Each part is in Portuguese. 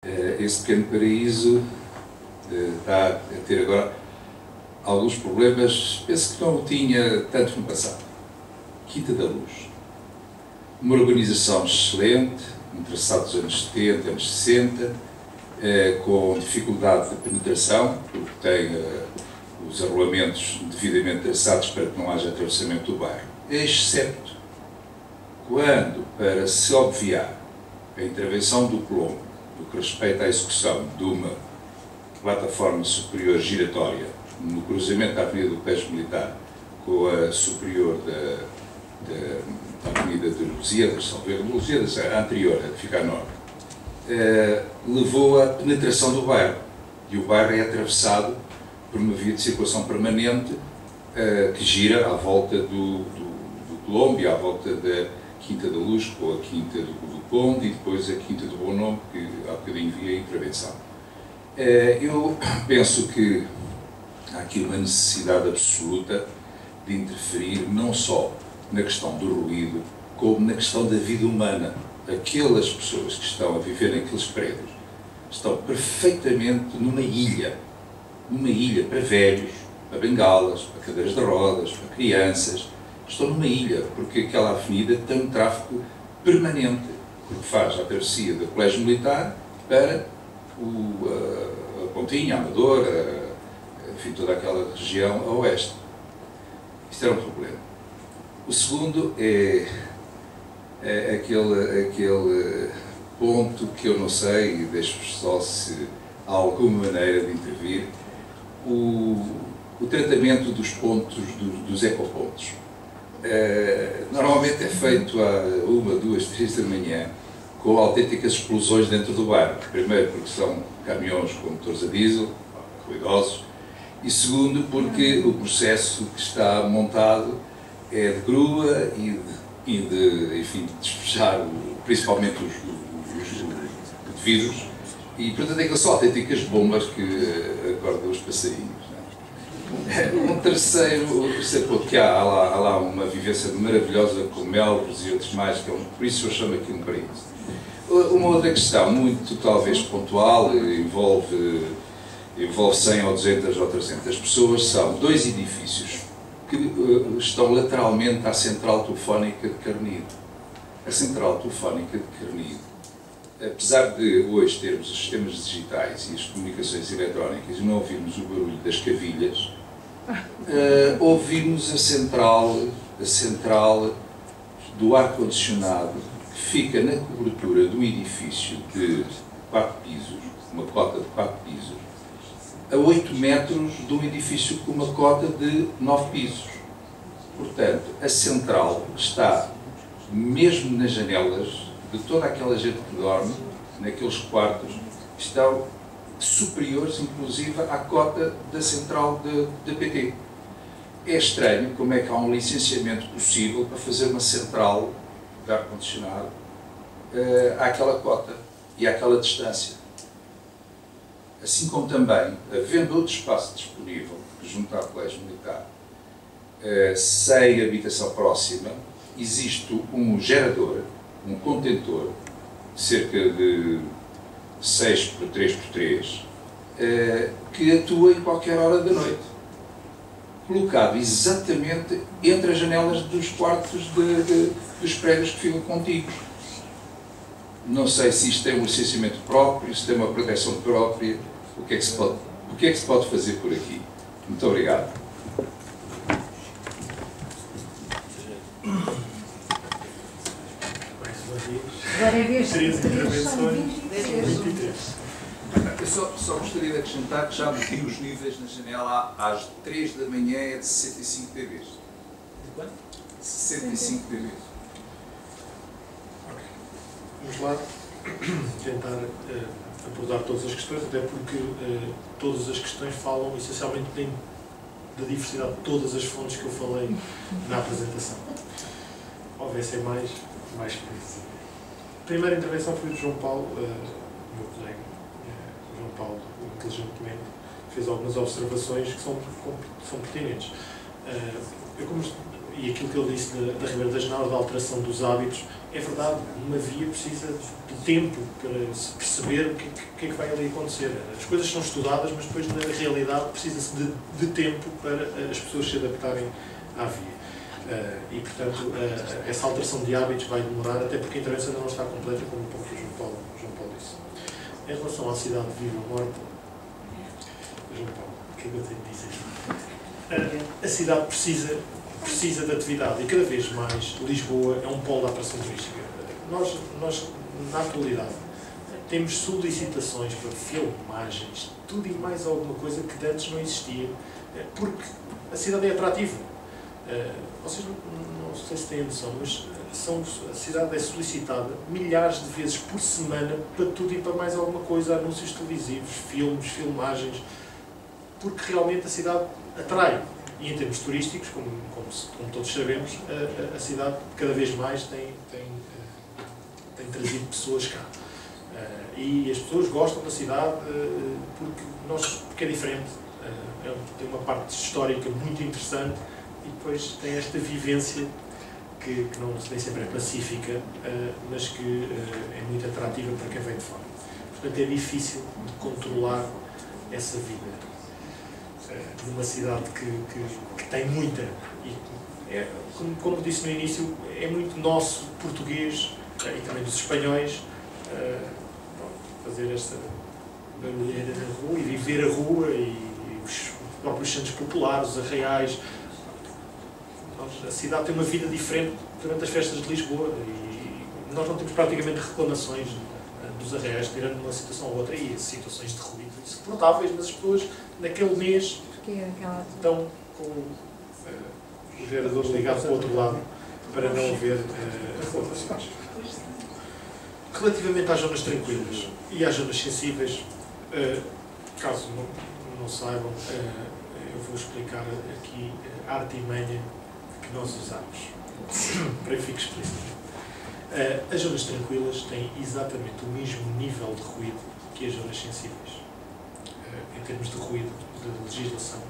Esse pequeno paraíso está a ter agora alguns problemas, penso que não o tinha tanto no passado. Quinta da Luz. Uma urbanização excelente, um traçado dos anos 70, anos 60, com dificuldade de penetração, porque tem os arrolamentos devidamente traçados para que não haja atravessamento do bairro, excepto quando, para se obviar a intervenção do Colombo, no que respeita à execução de uma plataforma superior giratória no cruzamento da Avenida do Colégio Militar com a superior da Avenida de Lusíadas, a anterior, a de ficar norte, levou à penetração do bairro. E o bairro é atravessado por uma via de circulação permanente que gira à volta do Colombo e à volta da Quinta da Luz, com a Quinta do Conde e depois a Quinta do Bom Nome, que há bocadinho vi a intervenção. Eu penso que há aqui uma necessidade absoluta de interferir não só na questão do ruído, como na questão da vida humana. Aquelas pessoas que estão a viver naqueles prédios estão perfeitamente numa ilha para velhos, para bengalas, para cadeiras de rodas, para crianças. Estão numa ilha, porque aquela avenida tem um tráfego permanente, porque faz a travessia do Colégio Militar para a Pontinha, a Amadora, enfim, toda aquela região a oeste. Isto era um problema. O segundo é aquele ponto que eu não sei, e deixo-vos só se há alguma maneira de intervir, o tratamento dos pontos, dos ecopontos. Normalmente é feito à 1, 2, 3 da manhã, com autênticas explosões dentro do bairro. Primeiro porque são caminhões com motores a diesel, ruidosos, e segundo porque o processo que está montado é de grua e de enfim, despejar principalmente os vidros, e portanto aquelas são autênticas bombas que acordam os passarinhos. Um terceiro ponto, que há lá uma vivência maravilhosa com melros e outros mais, que por isso eu chamo aqui um paraíso. Uma outra questão, muito talvez pontual, envolve 100 ou 200 ou 300 pessoas, são dois edifícios que estão lateralmente à central telefónica de Carnide. A central telefónica de Carnide, apesar de hoje termos os sistemas digitais e as comunicações eletrónicas e não ouvirmos o barulho das cavilhas, ouvimos a central do ar-condicionado que fica na cobertura do edifício de 4 pisos, uma cota de 4 pisos, a 8 metros de um edifício com uma cota de 9 pisos. Portanto, a central está mesmo nas janelas de toda aquela gente que dorme, naqueles quartos, estão superiores, inclusive, à cota da central da PT. É estranho como é que há um licenciamento possível para fazer uma central de ar-condicionado àquela cota e àquela distância. Assim como também, havendo outro espaço disponível junto ao Colégio Militar, sem habitação próxima, existe um gerador, um contentor, cerca de 6 por 3 por 3, que atua em qualquer hora da noite, colocado exatamente entre as janelas dos quartos dos prédios que ficam contíguos. Não sei se isto tem um licenciamento próprio, se tem uma proteção própria, o que é que se pode fazer por aqui? Muito obrigado. Eu só gostaria de acrescentar que já meti os níveis na janela às 3 da manhã é de 65 dB. De quanto? 65 dB. Ok. Vamos lá tentar abordar todas as questões, até porque todas as questões falam essencialmente da diversidade de todas as fontes que eu falei na apresentação. Houvesse mais preciso. A primeira intervenção foi do João Paulo, meu colega. João Paulo, inteligentemente, fez algumas observações que são pertinentes. Eu, como e aquilo que ele disse da Ribeira da Genara, da alteração dos hábitos, é verdade, uma via precisa de tempo para se perceber o que é que vai ali acontecer. As coisas são estudadas, mas depois na realidade precisa-se de tempo para as pessoas se adaptarem à via. E, portanto, essa alteração de hábitos vai demorar, até porque a intervenção ainda não está completa, como o próprio João Paulo disse. Em relação à cidade viva ou morta, João Paulo, o que é que eu tenho de dizer? A cidade precisa de atividade, e cada vez mais Lisboa é um polo de atração turística. Nós, na atualidade, temos solicitações para filmagens, tudo e mais alguma coisa que antes não existia, porque a cidade é atrativa. Vocês não sei se têm noção, mas a cidade é solicitada milhares de vezes por semana para tudo e para mais alguma coisa, anúncios televisivos, filmes, filmagens, porque realmente a cidade atrai. E em termos turísticos, como todos sabemos, a cidade cada vez mais tem trazido pessoas cá. E as pessoas gostam da cidade porque é diferente. Tem uma parte histórica muito interessante e depois tem esta vivência que nem sempre é pacífica, mas que é muito atrativa para quem vem de fora. Portanto, é difícil de controlar essa vida numa cidade que tem muita, e como disse no início, é muito nosso, português, e também dos espanhóis, fazer esta barulheira na rua e viver a rua e os próprios centros populares, os arraiais. A cidade tem uma vida diferente durante as festas de Lisboa e nós não temos praticamente reclamações dos arraiais, tirando uma situação ou outra, e situações de ruído insuportáveis, mas as pessoas naquele mês estão com o gerador ligado para o outro lado para não haver reclamações. Relativamente às zonas tranquilas e às zonas sensíveis, caso não saibam, eu vou explicar aqui a artimanha que nós usamos, para que fique explícito. As zonas tranquilas têm exatamente o mesmo nível de ruído que as zonas sensíveis. Em termos de ruído, de legislação,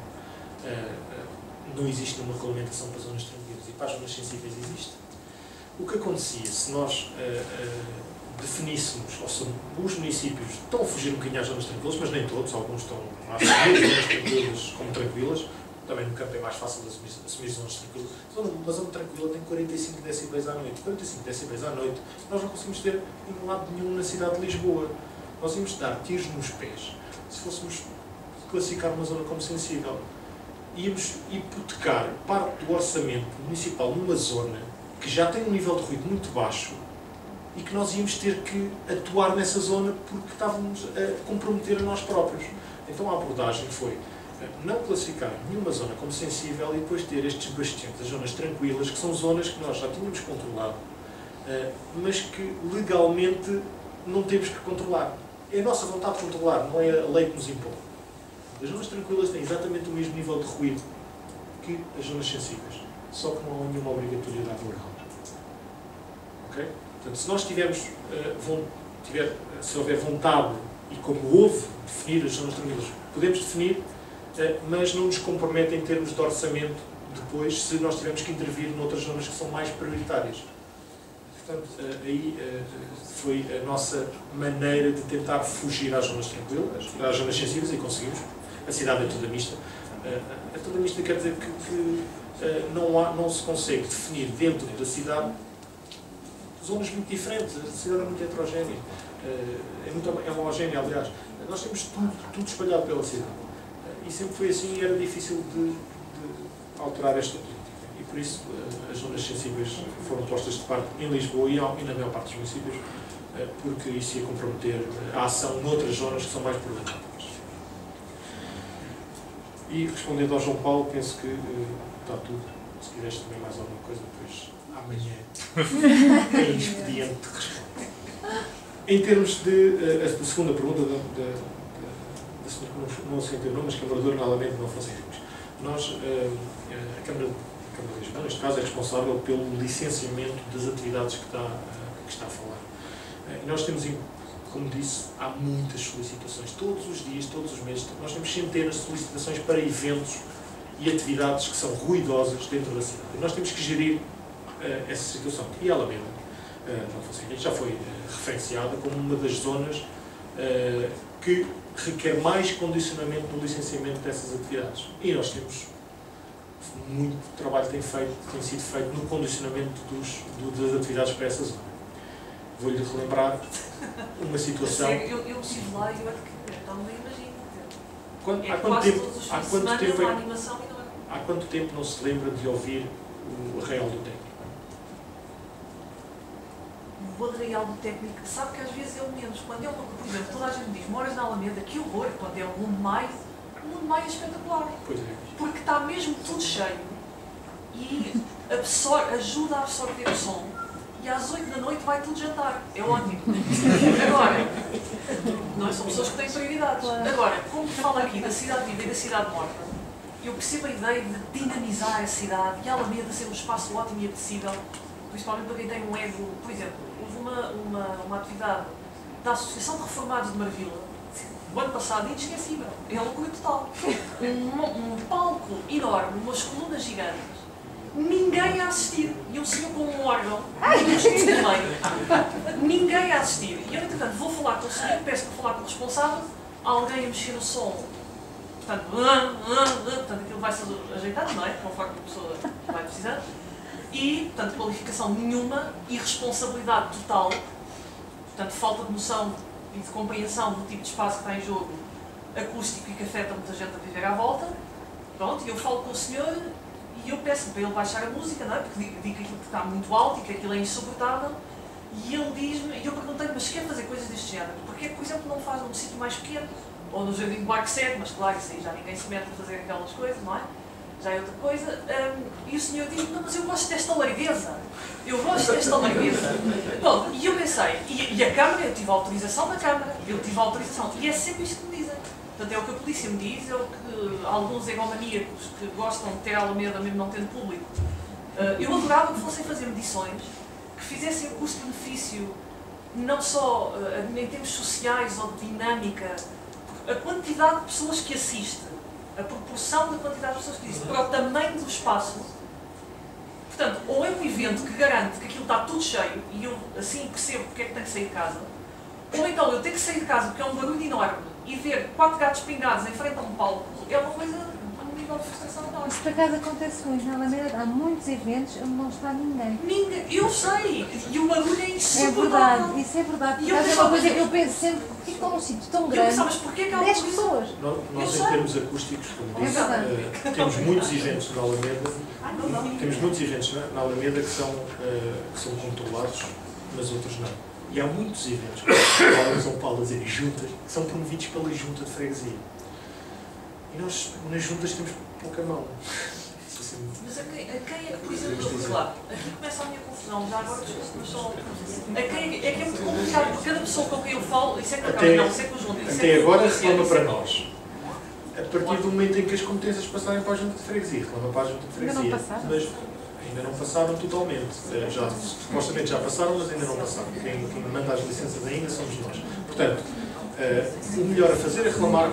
não existe uma regulamentação para zonas tranquilas e para as zonas sensíveis existe. O que acontecia se nós definíssemos, ou seja, os municípios estão a fugir um bocadinho às zonas tranquilas, mas nem todos, alguns estão a assumir zonas tranquilas como tranquilas, também no campo é mais fácil assumir zonas tranquilas. Uma zona tranquila tem 45 decibéis à noite. 45 decibéis à noite nós não conseguimos ter em lado nenhum na cidade de Lisboa. Nós íamos dar tiros nos pés se fôssemos classificar uma zona como sensível. Íamos hipotecar parte do orçamento municipal numa zona que já tem um nível de ruído muito baixo e que nós íamos ter que atuar nessa zona porque estávamos a comprometer a nós próprios. Então a abordagem foi não classificar nenhuma zona como sensível e depois ter estes bastiões, as zonas tranquilas, que são zonas que nós já tínhamos controlado, mas que legalmente não temos que controlar. É a nossa vontade de controlar, não é a lei que nos impõe. As zonas tranquilas têm exatamente o mesmo nível de ruído que as zonas sensíveis, só que não há nenhuma obrigatoriedade legal. Ok? Portanto, se nós se houver vontade, e como houve, definir as zonas tranquilas, podemos definir, mas não nos compromete em termos de orçamento depois, se nós tivermos que intervir noutras zonas que são mais prioritárias. Portanto, aí foi a nossa maneira de tentar fugir às zonas tranquilas, às zonas sensíveis, e conseguimos. A cidade é toda mista. É toda mista quer dizer que não se consegue definir dentro da cidade zonas muito diferentes. A cidade é muito heterogénea. É muito homogénea, aliás. Nós temos tudo espalhado pela cidade. E sempre foi assim e era difícil de alterar esta política. E por isso as zonas sensíveis foram postas de parte em Lisboa e na maior parte dos municípios, porque isso ia comprometer a ação noutras zonas que são mais problemáticas. E respondendo ao João Paulo, penso que está tudo. Se quiseres também mais alguma coisa, depois amanhã é expediente de responder. Em termos da segunda pergunta da senhora que não sei o nome, mas que é moradora na Alameda de Afonso Henriques. Nós, a Câmara de Lisboa, neste caso, é responsável pelo licenciamento das atividades que está a falar. E nós temos, como disse, há muitas solicitações, todos os dias, todos os meses. Nós temos centenas de solicitações para eventos e atividades que são ruidosas dentro da cidade. E nós temos que gerir essa situação. E a Alameda, já foi referenciada como uma das zonas que requer mais condicionamento no licenciamento dessas atividades. E nós temos muito trabalho que tem sido feito no condicionamento das atividades para essa zona. Vou-lhe relembrar uma situação... Eu estive lá e eu então nem imagino. Há quanto tempo não se lembra de ouvir o Arraial do Técnico? O Arraial do Técnico, sabe que às vezes é o menos. Quando é uma, por exemplo, toda a gente me diz, moras na Alameda, que horror, quando é o 1 de maio, o 1 de maio é espetacular. Pois é. Porque está mesmo tudo cheio e ajuda a absorver o som. E às 8 da noite vai tudo jantar. É ótimo. Agora, nós somos pessoas que têm prioridades. Agora, como fala aqui da cidade viva e da cidade morta, eu percebo a ideia de dinamizar a cidade e a Alameda ser um espaço ótimo e apetecível, principalmente para quem tem um ego. Por exemplo, houve uma atividade da Associação de Reformados de Marvila, o ano passado, inesquecível. É a loucura total. Um palco enorme, umas colunas gigantes. Ninguém a assistir. E um senhor com um órgão, ninguém a assistir. E eu, entretanto, vou falar com o senhor, peço para falar com o responsável, alguém a mexer no som. Portanto, aquilo vai-se ajeitando, não é? Conforme a pessoa vai precisando. E, portanto, qualificação nenhuma e responsabilidade total. Portanto, falta de noção e de compreensão do tipo de espaço que está em jogo, acústico e que afeta muita gente a viver à volta. Pronto, e eu falo com o senhor e eu peço para ele baixar a música, não é? Porque digo que aquilo está muito alto e que aquilo é insuportável. E ele diz-me, e eu perguntei-lhe, mas quer fazer coisas deste género? Porque é que, por exemplo, não faz num sítio mais pequeno? Ou no Jardim do Barco 7, mas claro, isso aí já ninguém se mete a fazer aquelas coisas, não é? Já é outra coisa. E o senhor diz, não, mas eu gosto desta largueza. Eu gosto desta largueza. Bom, e eu pensei, e a Câmara, eu tive a autorização da Câmara, e é sempre isto que me dizem. Portanto, é o que a polícia me diz, é o que alguns egomaníacos que gostam de ter a Alameda mesmo não tendo público. Eu adorava que fossem fazer medições, que fizessem o custo-benefício, não só em termos sociais ou de dinâmica, a quantidade de pessoas que assiste, a proporção da quantidade de pessoas que assiste, para o tamanho do espaço. Portanto, ou é um evento que garante que aquilo está tudo cheio, e eu assim percebo porque é que tenho que sair de casa, ou então eu tenho que sair de casa porque é um barulho enorme, e ver 4 gatos pingados em frente a um palco, é uma coisa, um nível de frustração enorme. Isso por acaso acontece muito na Alameda, há muitos eventos onde não está ninguém. Eu sei, e o barulho é insuportável. É verdade, isso é verdade. E eu é uma coisa que eu penso sempre, porque está num sítio tão grande, mas porquê que há 10 pessoas. Nós em termos acústicos, como disse, temos muitos eventos na Alameda, temos muitos eventos na Alameda que são controlados, mas outros não. E há muitos eventos, como em São Paulo, a dizer juntas, que são promovidos pela junta de freguesia. E nós, nas juntas, temos pouca mão. Mas a quem é que, por exemplo, lá, aqui começa a minha confusão, já agora desculpe, mas só... A quem é que é muito complicado, porque cada pessoa com quem eu falo, isso é que acaba, não, isso é que eu junto, isso até agora reclama para nós. A partir do momento em que as competências passarem para a junta de freguesia, reclama para a junta de freguesia. Ainda não passaram? Mas ainda não passaram totalmente. Supostamente já passaram, mas ainda não passaram. Quem manda as licenças ainda somos nós. Portanto, o melhor a fazer é reclamar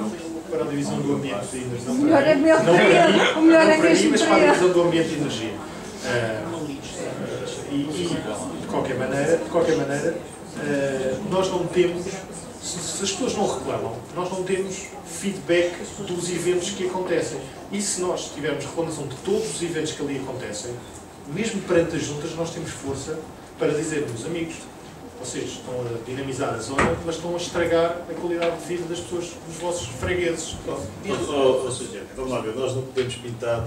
para a divisão do ambiente e energia. O melhor é mesmo para mim, mas para a divisão do ambiente e energia. E de qualquer maneira, nós não temos, se as pessoas não reclamam, nós não temos feedback dos eventos que acontecem. E se nós tivermos reclamação de todos os eventos que ali acontecem, mesmo perante as juntas, nós temos força para dizermos, amigos, vocês estão a dinamizar a zona, mas estão a estragar a qualidade de vida das pessoas, dos vossos fregueses. Vamos lá ver, nós não podemos pintar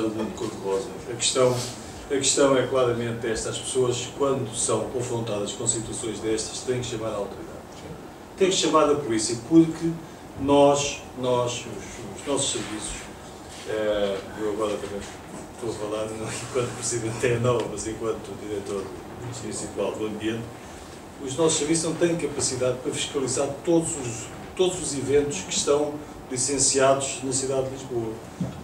o mundo de cor-de-rosa. A questão é claramente esta: as pessoas, quando são confrontadas com situações destas, têm que chamar a autoridade. Têm que chamar a polícia, porque os nossos serviços, eu agora também estou a falar não enquanto Presidente da ENOVA, mas enquanto Diretor Municipal do Ambiente, os nossos serviços não têm capacidade para fiscalizar todos os eventos que estão licenciados na cidade de Lisboa.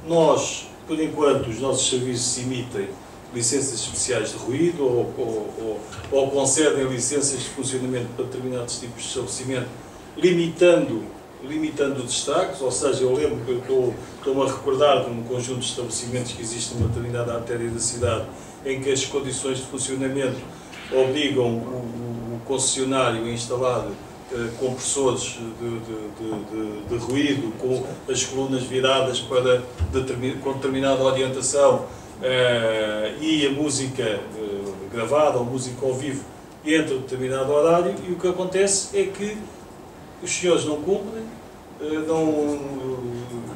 Nós, por enquanto, os nossos serviços emitem licenças especiais de ruído ou concedem licenças de funcionamento para determinados tipos de estabelecimento, limitando limitando os destaques, ou seja, eu lembro que eu estou-me a recordar de um conjunto de estabelecimentos que existe numa determinada artéria da cidade, em que as condições de funcionamento obrigam o concessionário a instalar compressores de ruído com as colunas viradas para com determinada orientação e a música gravada ou música ao vivo entre determinado horário, e o que acontece é que os senhores não cumprem, não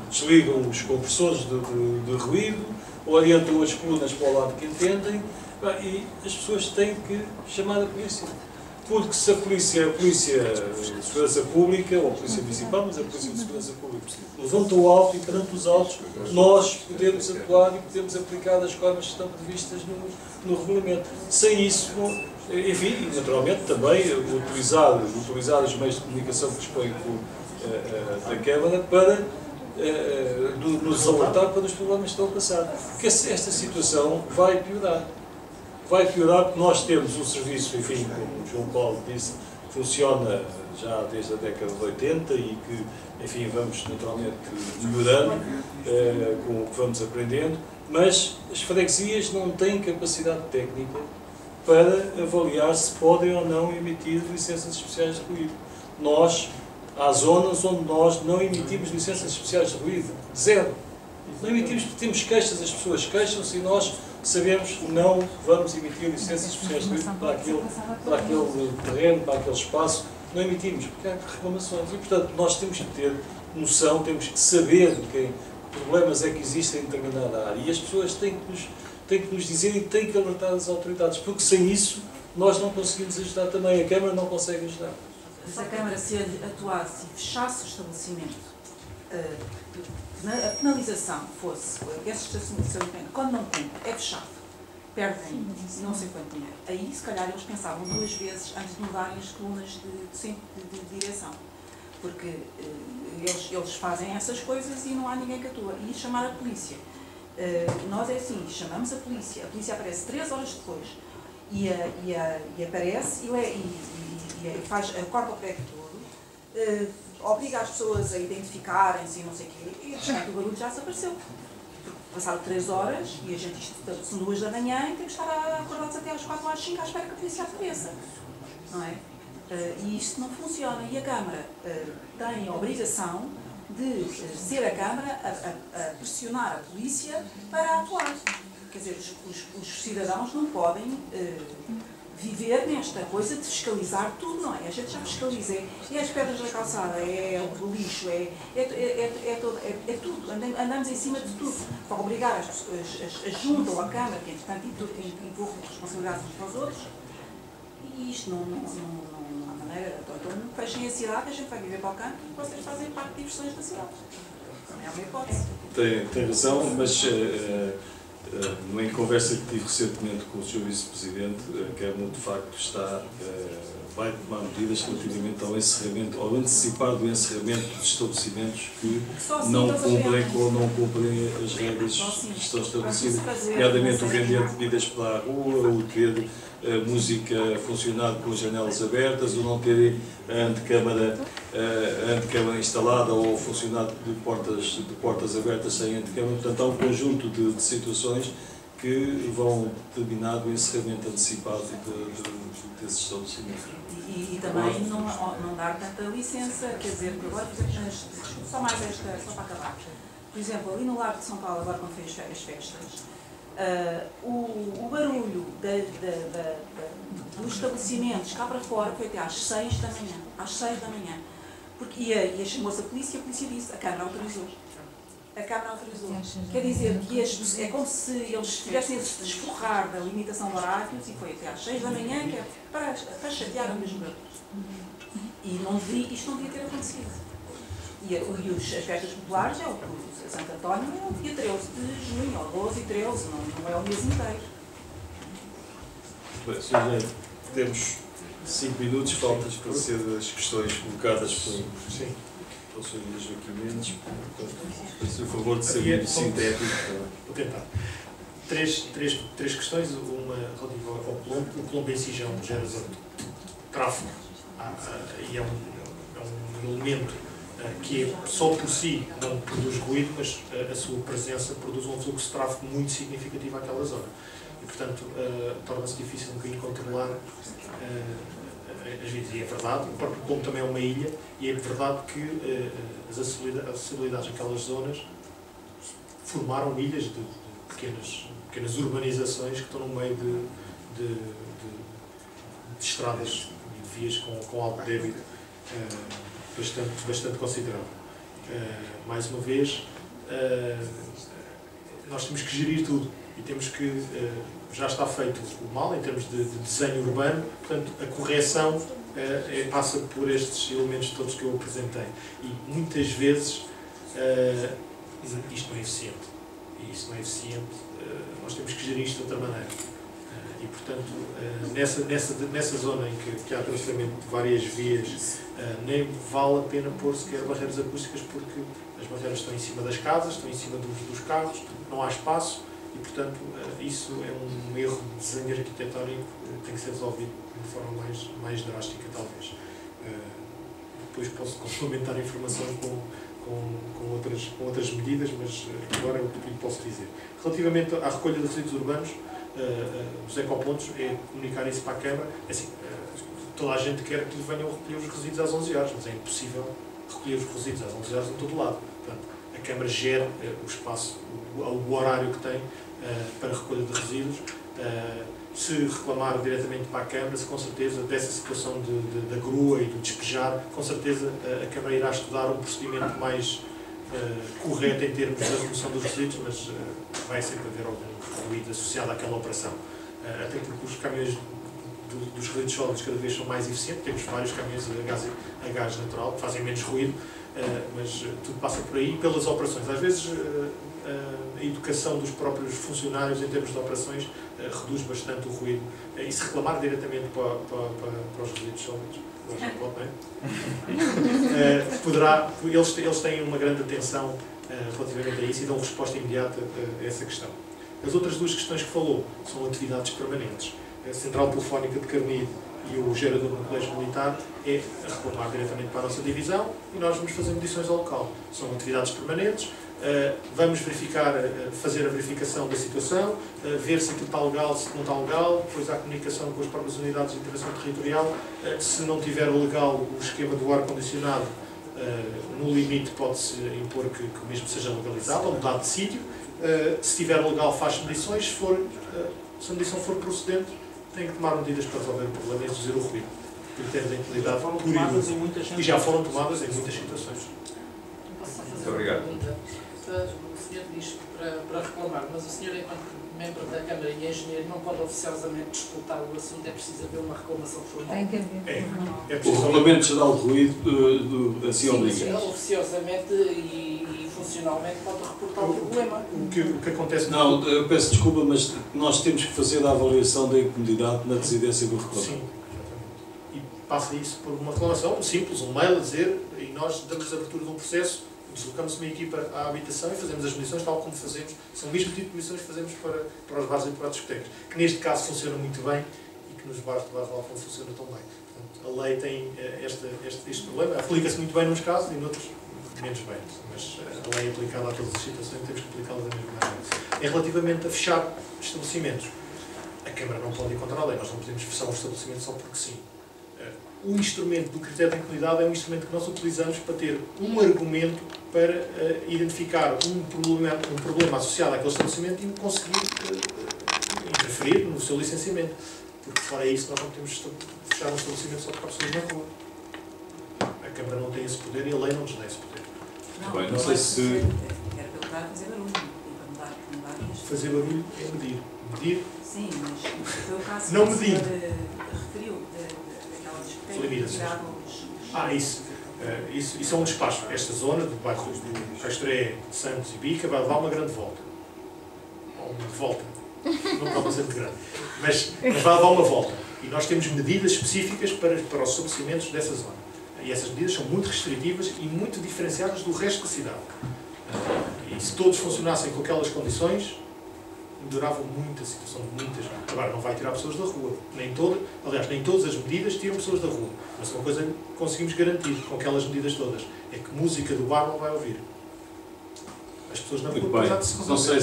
desligam os compressores de ruído, orientam as colunas para o lado que entendem, e as pessoas têm que chamar a polícia. Porque se a polícia de segurança pública, ou a polícia municipal, mas a polícia de segurança pública, levanta o alto, e perante os autos nós podemos atuar e podemos aplicar as normas que estão previstas no regulamento. Sem isso, enfim, naturalmente também utilizar os meios de comunicação que dispõem da Câmara para nos alertar para os problemas que estão a passar. Porque esta situação vai piorar. Vai piorar porque nós temos um serviço, enfim, como o João Paulo disse, que funciona já desde a década de 80 e que, enfim, vamos naturalmente melhorando com o que vamos aprendendo, mas as freguesias não têm capacidade técnica para avaliar se podem ou não emitir licenças especiais de ruído. Há zonas onde nós não emitimos licenças especiais de ruído. Zero. Não emitimos porque temos queixas, as pessoas queixam-se e nós sabemos que não vamos emitir licenças especiais de ruído para aquele terreno, para aquele espaço. Não emitimos porque há reclamações. E, portanto, nós temos que ter noção, temos que saber que problemas é que existem em determinada área. E as pessoas têm que nos dizer e têm que alertar as autoridades, porque sem isso nós não conseguimos ajudar também. A Câmara não consegue ajudar. Se a Câmara se atuasse e fechasse o estabelecimento, a penalização fosse esse estabelecimento, quando não cumpre, é fechado, perdem não sei quanto dinheiro. Aí, se calhar, eles pensavam 2 vezes antes de mudarem as colunas de direção. Porque eles fazem essas coisas e não há ninguém que atua. E chamar a polícia. Nós é assim, chamamos a polícia aparece 3 horas depois e aparece e acorda o prédio todo, obriga as pessoas a identificarem-se e não sei o quê, e o barulho já desapareceu. Passaram 3 horas e a gente, são 2 da manhã e temos que estar acordados até às 4 ou às 5 à espera que a polícia apareça. Não é? E isto não funciona. E a Câmara tem a obrigação de ser a Câmara a pressionar a polícia para atuar. Quer dizer, os cidadãos não podem viver nesta coisa de fiscalizar tudo, não é? A gente já fiscaliza, é as pedras da calçada, é o lixo, é tudo. Andamos em cima de tudo para obrigar a Junta ou a Câmara, que entretanto empurram responsabilidades uns para os outros, e isto não há maneira. Então fechem a cidade, a gente vai viver para o campo e vocês fazem parte de diversões da cidade. Não é uma hipótese. Tem razão, mas numa conversa que tive recentemente com o Sr. Vice-Presidente, a Câmara de facto vai tomar medidas relativamente ao encerramento, ao anticipar do encerramento dos estabelecimentos que não cumprem ou não cumprem as regras que estão estabelecidas, nomeadamente o vender bebidas pela rua, o ter música a funcionar com as janelas abertas, o não ter a antecâmara instalada ou funcionar de portas abertas sem antecâmara. Portanto, há um conjunto de situações que vão determinar o encerramento antecipado desses estabelecimentos. E também não dar tanta licença, quer dizer, agora, por exemplo, só para acabar. Por exemplo, ali no Largo de São Paulo, agora quando foi as festas, o barulho dos estabelecimentos cá para fora foi até às 6 da manhã. Às 6 da manhã. E chamou-se a polícia disse, a Câmara autorizou. A Câmara autorizou. Quer dizer que é como se eles estivessem a se desforrar da limitação de horários e foi até às 6 da manhã, que é para chatear o mesmo barulho. E isto não devia ter acontecido. E as festas populares é o Santo António é o dia 13 de junho, ou 12 e 13, não é o mês inteiro. Bem, Sr. temos 5 minutos, falta esclarecer as questões colocadas pelo Sr. Joaquim Mendes. Peço o favor de ser muito sintético. Vou tentar. Três questões, uma relativa ao Colombo. O Colombo em si já é um género de tráfego e é um elemento que é, só por si não produz ruído, mas a sua presença produz um fluxo de tráfego muito significativo àquela zona. E, portanto, torna-se difícil um bocadinho controlar as vidas. E é verdade, o próprio Colombo também é uma ilha, e é verdade que as acessibilidades naquelas zonas formaram ilhas de pequenas urbanizações que estão no meio de estradas e de vias com alto débito bastante considerável. Mais uma vez, nós temos que gerir tudo e temos que, já está feito o mal em termos de desenho urbano, portanto a correção passa por estes elementos todos que eu apresentei. E muitas vezes isto não é eficiente. E isso não é eficiente, nós temos que gerir isto de outra maneira. E, portanto, nessa zona em que há atravessamento de várias vias, nem vale a pena pôr sequer barreiras acústicas, porque as barreiras estão em cima das casas, estão em cima dos carros, não há espaço e, portanto, isso é um erro de desenho arquitetónico que tem que ser resolvido de forma mais drástica, talvez. Depois posso complementar a informação com outras medidas, mas agora é o que posso dizer. Relativamente à recolha de resíduos urbanos, os ecopontos, é comunicar isso para a Câmara. Assim, toda a gente quer que venham recolher os resíduos às 11 horas, mas é impossível recolher os resíduos às 11 horas em todo lado. Portanto, a Câmara gera o espaço, o horário que tem para recolha de resíduos. Se reclamar diretamente para a Câmara, com certeza, dessa situação da grua e do despejar, com certeza a Câmara irá estudar um procedimento mais correto em termos da remoção dos resíduos, mas vai sempre haver algum ruído associado àquela operação. Até porque os caminhões dos resíduos sólidos cada vez são mais eficientes, temos vários caminhões a gás natural que fazem menos ruído, mas tudo passa por aí pelas operações. Às vezes a educação dos próprios funcionários em termos de operações reduz bastante o ruído. E se reclamar diretamente para os resíduos sólidos, já pode, não é? Eles têm uma grande atenção relativamente a isso e dão resposta imediata a essa questão. As outras duas questões que falou são atividades permanentes. A central telefónica de Carnide e o gerador no colégio militar é reclamar diretamente para a nossa divisão e nós vamos fazer medições ao local. São atividades permanentes. Vamos fazer a verificação da situação, ver se aquilo está legal, se não está legal, depois há comunicação com as próprias unidades de intervenção territorial. Se não tiver legal o esquema do ar-condicionado, no limite pode-se impor que o mesmo seja legalizado ou mudado de sítio. Se estiver legal, faz medições. Se a medição for procedente, tem que tomar medidas para resolver o problema e reduzir o ruído. Critérios de integridade e já foram tomadas em muitas situações. Muito obrigado. O senhor diz para reclamar, mas o senhor, enquanto membro da Câmara e engenheiro, não pode oficiosamente disputar o assunto, é preciso haver uma reclamação formal. Tem que haver. O Regulamento Geral de Ruído assim obriga. Oficiosamente e funcionalmente pode reportar o problema. O que acontece... Não, eu peço desculpa, mas nós temos que fazer a avaliação da incomodidade na residência do reclamante. Sim, exatamente. E passa isso por uma reclamação simples, um mail a dizer, e nós damos a abertura de um processo, deslocamos uma equipa à habitação e fazemos as medições tal como fazemos. São o mesmo tipo de medições que fazemos para os bares e para as discotecas, que neste caso funciona muito bem e que nos bares de Bairro de Alfão funciona tão bem. Portanto, a lei tem este problema, aplica-se muito bem nos casos e noutros menos bem, mas a lei é aplicada a todas as situações e temos que aplicá-la da mesma maneira. Relativamente a fechar estabelecimentos, a Câmara não pode ir contra a lei, nós não podemos fechar um estabelecimento só porque sim. O instrumento do critério de incomodidade é um instrumento que nós utilizamos para ter um argumento para identificar um problema associado àquele estabelecimento e conseguir interferir no seu licenciamento. Porque fora isso nós não podemos fechar um estabelecimento só para pessoas na rua. A Câmara não tem esse poder e a lei não nos dá esse poder. Bem, não sei se... Quero perguntar, fazer barulho. Mudar isto. Fazer barulho é medir. Medir? Sim, mas foi o caso não que o medir. senhor referiu, daquela discoteca. Isso é um despacho. Esta zona do bairro do Castré, Santos e Bica vai levar uma grande volta. Ou uma volta. Não pode ser muito grande. Mas vai levar uma volta. E nós temos medidas específicas para os estabelecimentos dessa zona. E essas medidas são muito restritivas e muito diferenciadas do resto da cidade. E se todos funcionassem com aquelas condições, melhorava muito a situação de muitas. Agora, não vai tirar pessoas da rua. Aliás, nem todas as medidas tiram pessoas da rua. Mas uma coisa que conseguimos garantir com aquelas medidas todas é que música do bar não vai ouvir. As pessoas na rua, apesar de se resolver. Não sei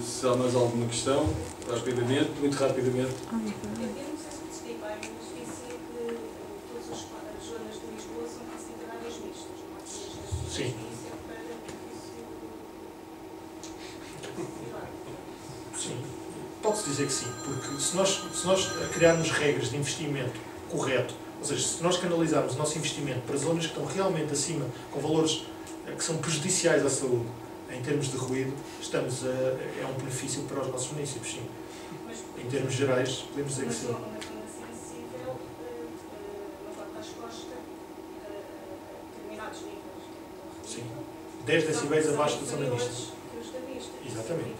se há mais alguma questão, rapidamente, muito rapidamente. Eu não sei se percebi bem, mas disse que todas as zonas de Lisboa são consideradas mistas. Não há zonas Sim. Sim, pode-se dizer que sim, porque se nós criarmos regras de investimento correto, ou seja, se nós canalizarmos o nosso investimento para zonas que estão realmente acima, com valores que são prejudiciais à saúde, em termos de ruído, é um benefício para os nossos municípios, sim. Em termos gerais, podemos dizer que sim. Sim, 10 decibéis abaixo da zona mista. Exatamente.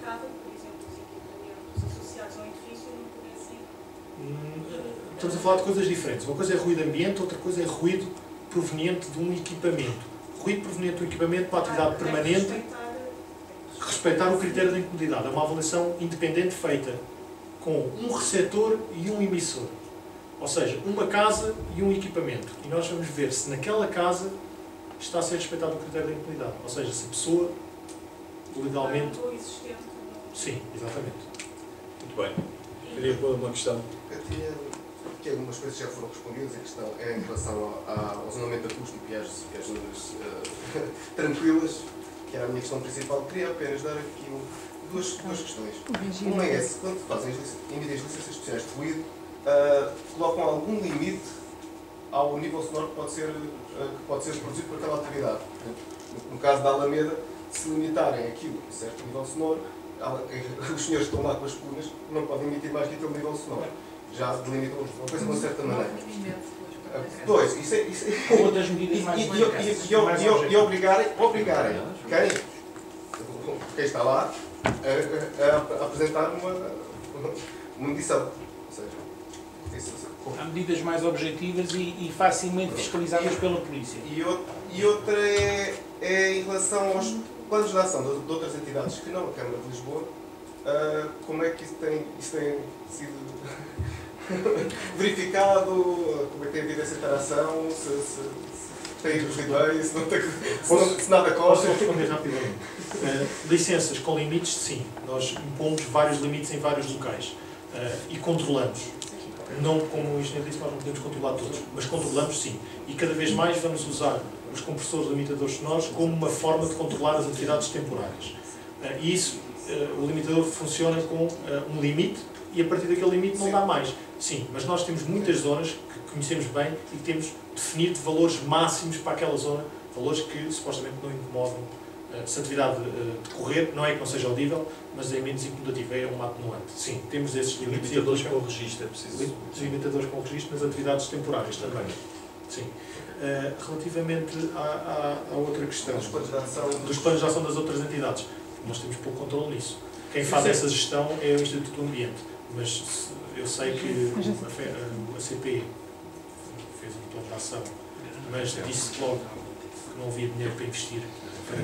Estamos a falar de coisas diferentes. Uma coisa é ruído ambiente, outra coisa é ruído proveniente de um equipamento. Ruído proveniente de um equipamento para a atividade permanente, respeitar o critério da incomodidade. É uma avaliação independente feita com um receptor e um emissor. Ou seja, uma casa e um equipamento. E nós vamos ver se naquela casa está a ser respeitado o critério da incomodidade. Ou seja, se a pessoa legalmente... Sim, exatamente. Muito bem. Queria pôr uma questão. Eu tinha que algumas coisas já foram respondidas. A questão é em relação ao zonamento acústico e às zonas tranquilas, que era a minha questão principal. Queria apenas dar aqui duas questões. Uma é se, quando fazem emitem as licenças especiais de ruído, colocam algum limite ao nível sonoro que pode ser produzido por aquela atividade. No caso da Alameda, se limitarem aquilo a certo nível sonoro, os senhores que estão lá com as colunas não podem emitir mais que aquele nível sonoro. Já delimitam uma coisa de uma certa maneira. Dois, isso é... Ou das medidas mais E obrigarem quem está lá a apresentar uma medição. Ou seja, há medidas mais objetivas e facilmente fiscalizadas pela polícia. E outra é em relação aos planos de ação de outras entidades que não a Câmara de Lisboa. Como é que isso tem sido verificado? Como é que tem havido essa interação? Se tem havido bem, se nada Posso consta? responder rapidamente. Licenças com limites, sim. Nós impomos vários limites em vários locais e controlamos. Não, como o engenheiro disse, nós não podemos controlar todos, mas controlamos sim. E cada vez mais vamos usar os compressores limitadores sonoros como uma forma de controlar as atividades temporárias. E isso, o limitador funciona com um limite e a partir daquele limite não dá mais. Sim, mas nós temos muitas zonas que conhecemos bem e que temos definido valores máximos para aquela zona, valores que supostamente não incomodam. Se a atividade decorrer, não é que não seja audível, mas é menos incomodativo, é um atenuante. Sim, temos esses limites. Limitadores com o registro, é preciso. Limitadores com o registro nas atividades temporárias também. Sim. Relativamente à outra questão, dos planos de ação das outras entidades, nós temos pouco controle nisso. Quem faz essa gestão é o Instituto do Ambiente, mas eu sei que a CP fez um plano de ação, mas disse logo que não havia dinheiro para investir. A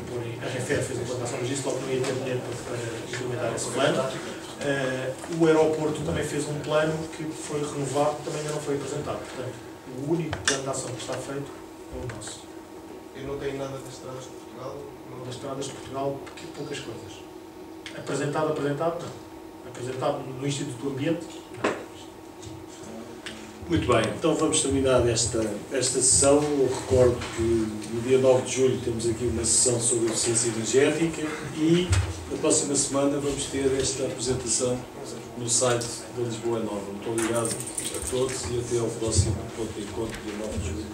RFR fez um plano de ação, mas disse logo que não ia ter dinheiro para implementar esse plano. O aeroporto também fez um plano que foi renovado e também ainda não foi apresentado. Portanto, o único plano de ação que está feito é o nosso. Eu não tenho nada das estradas de Portugal? Das estradas de Portugal, poucas coisas. Apresentado, não. Apresentado no Instituto do Ambiente, não. Muito bem, então vamos terminar esta sessão. Eu recordo que no dia 9 de julho temos aqui uma sessão sobre eficiência energética e na próxima semana vamos ter esta apresentação no site da Lisboa Nova. Muito obrigado a todos e até ao próximo ponto de encontro, dia 9 de julho.